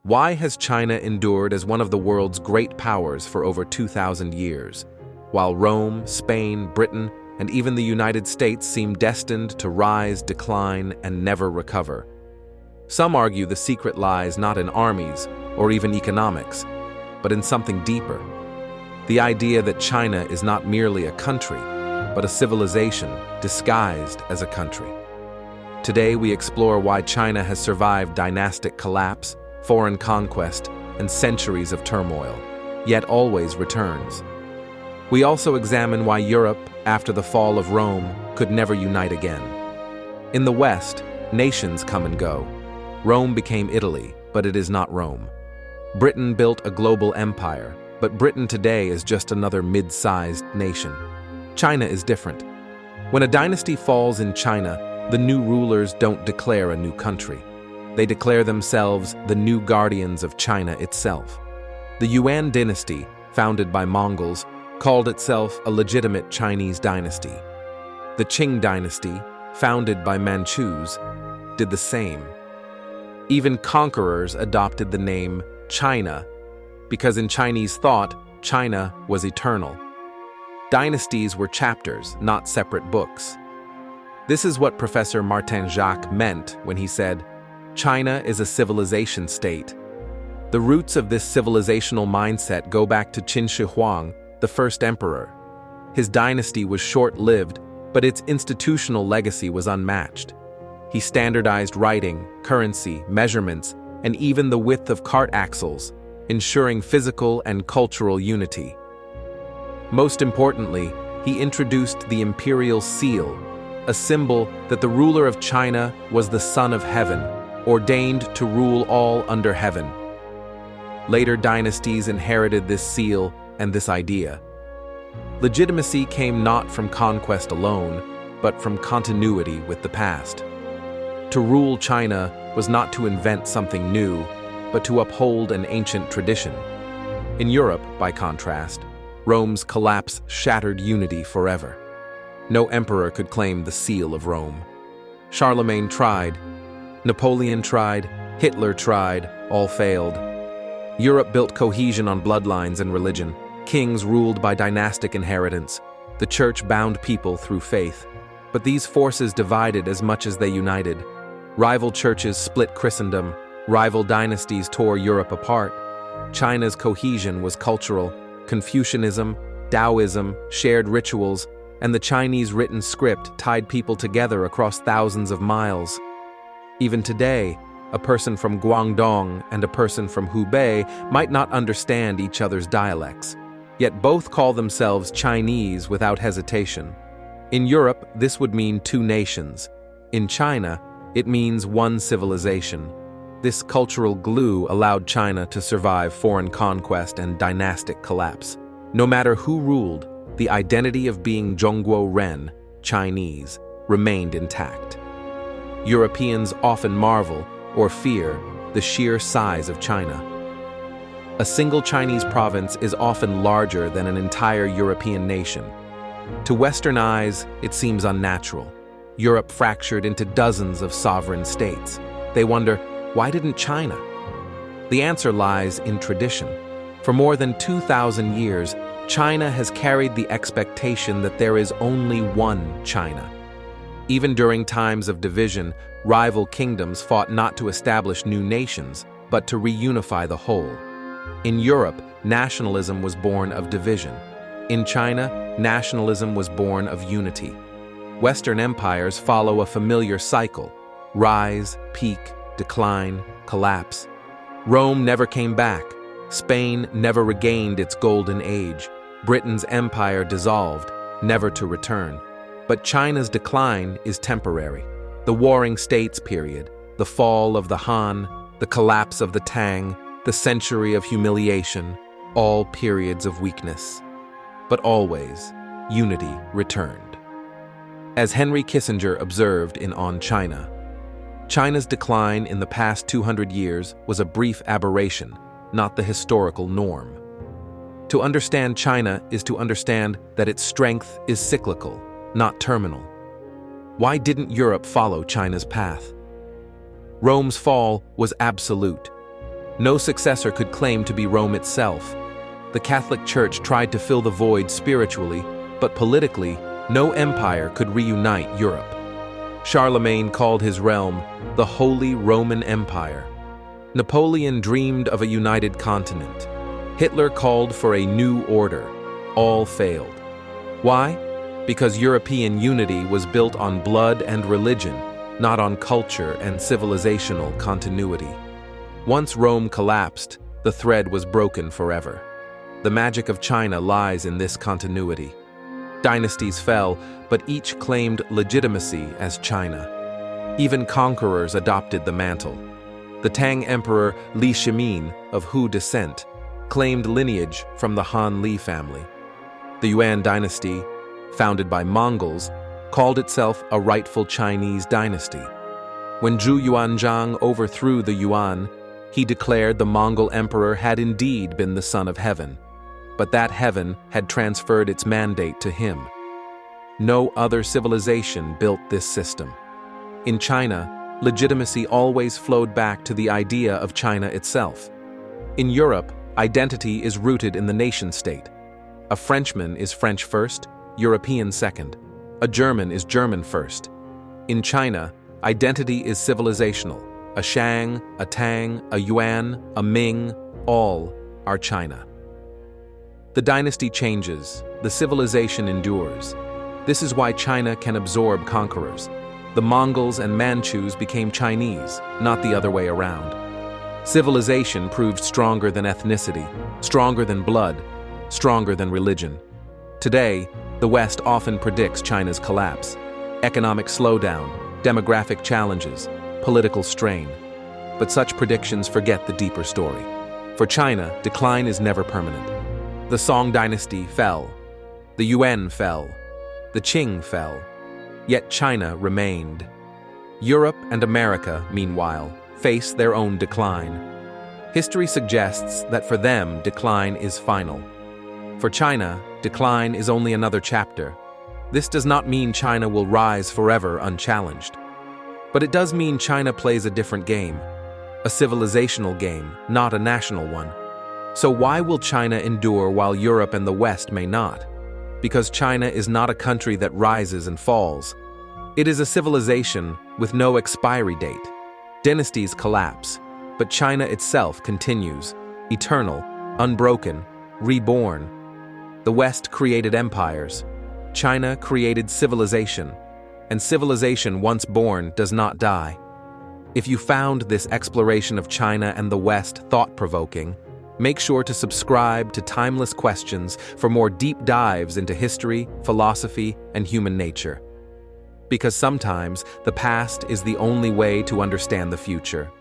Why has China endured as one of the world's great powers for over 2,000 years, while Rome, Spain, Britain, and even the United States seem destined to rise, decline, and never recover? Some argue the secret lies not in armies or even economics, but in something deeper. The idea that China is not merely a country, but a civilization disguised as a country. Today we explore why China has survived dynastic collapse, foreign conquest, and centuries of turmoil, yet always returns. We also examine why Europe, after the fall of Rome, could never unite again. In the West, nations come and go. Rome became Italy, but it is not Rome. Britain built a global empire, but Britain today is just another mid-sized nation. China is different. When a dynasty falls in China, the new rulers don't declare a new country. They declare themselves the new guardians of China itself. The Yuan dynasty, founded by Mongols, called itself a legitimate Chinese dynasty. The Qing dynasty, founded by Manchus, did the same. Even conquerors adopted the name China, because in Chinese thought, China was eternal. Dynasties were chapters, not separate books. This is what Professor Martin Jacques meant when he said, China is a civilization state. The roots of this civilizational mindset go back to Qin Shi Huang, the first emperor. His dynasty was short-lived, but its institutional legacy was unmatched. He standardized writing, currency, measurements, and even the width of cart axles, ensuring physical and cultural unity. Most importantly, he introduced the imperial seal, a symbol that the ruler of China was the Son of Heaven, ordained to rule all under heaven. Later dynasties inherited this seal and this idea. Legitimacy came not from conquest alone, but from continuity with the past. To rule China was not to invent something new, but to uphold an ancient tradition. In Europe, by contrast, Rome's collapse shattered unity forever. No emperor could claim the seal of Rome. Charlemagne tried, Napoleon tried, Hitler tried, all failed. Europe built cohesion on bloodlines and religion. Kings ruled by dynastic inheritance. The church bound people through faith. But these forces divided as much as they united. Rival churches split Christendom. Rival dynasties tore Europe apart. China's cohesion was cultural. Confucianism, Taoism, shared rituals, and the Chinese written script tied people together across thousands of miles. Even today, a person from Guangdong and a person from Hubei might not understand each other's dialects, yet both call themselves Chinese without hesitation. In Europe, this would mean two nations. In China, it means one civilization. This cultural glue allowed China to survive foreign conquest and dynastic collapse. No matter who ruled, the identity of being Zhongguo Ren, Chinese, remained intact. Europeans often marvel or fear the sheer size of China. A single Chinese province is often larger than an entire European nation. To Western eyes, it seems unnatural. Europe fractured into dozens of sovereign states. They wonder, why didn't China? The answer lies in tradition. For more than 2,000 years, China has carried the expectation that there is only one China. Even during times of division, rival kingdoms fought not to establish new nations, but to reunify the whole. In Europe, nationalism was born of division. In China, nationalism was born of unity. Western empires follow a familiar cycle: rise, peak, decline, collapse. Rome never came back. Spain never regained its golden age. Britain's empire dissolved, never to return. But China's decline is temporary. The Warring States period, the fall of the Han, the collapse of the Tang, the century of humiliation, all periods of weakness. But always, unity returned. As Henry Kissinger observed in On China, China's decline in the past 200 years was a brief aberration, not the historical norm. To understand China is to understand that its strength is cyclical, not terminal. Why didn't Europe follow China's path? Rome's fall was absolute. No successor could claim to be Rome itself. The Catholic Church tried to fill the void spiritually, but politically, no empire could reunite Europe. Charlemagne called his realm the Holy Roman Empire. Napoleon dreamed of a united continent. Hitler called for a new order. All failed. Why? Because European unity was built on blood and religion, not on culture and civilizational continuity. Once Rome collapsed, the thread was broken forever. The magic of China lies in this continuity. Dynasties fell, but each claimed legitimacy as China. Even conquerors adopted the mantle. The Tang Emperor Li Shimin, of Hu descent, claimed lineage from the Han Li family. The Yuan dynasty, founded by Mongols, called itself a rightful Chinese dynasty. When Zhu Yuanzhang overthrew the Yuan, he declared the Mongol emperor had indeed been the son of heaven, but that heaven had transferred its mandate to him. No other civilization built this system. In China, legitimacy always flowed back to the idea of China itself. In Europe, identity is rooted in the nation-state. A Frenchman is French first, European second. A German is German first. In China, identity is civilizational. A Shang, a Tang, a Yuan, a Ming, all are China. The dynasty changes, the civilization endures. This is why China can absorb conquerors. The Mongols and Manchus became Chinese, not the other way around. Civilization proved stronger than ethnicity, stronger than blood, stronger than religion. Today, the West often predicts China's collapse. Economic slowdown, demographic challenges, political strain. But such predictions forget the deeper story. For China, decline is never permanent. The Song dynasty fell. The Yuan fell. The Qing fell. Yet China remained. Europe and America, meanwhile, face their own decline. History suggests that for them, decline is final. For China, decline is only another chapter. This does not mean China will rise forever unchallenged. But it does mean China plays a different game. A civilizational game, not a national one. So why will China endure while Europe and the West may not? Because China is not a country that rises and falls. It is a civilization with no expiry date. Dynasties collapse, but China itself continues, eternal, unbroken, reborn. The West created empires. China created civilization, and civilization once born does not die. If you found this exploration of China and the West thought-provoking, make sure to subscribe to Timeless Questions for more deep dives into history, philosophy, and human nature. Because sometimes the past is the only way to understand the future.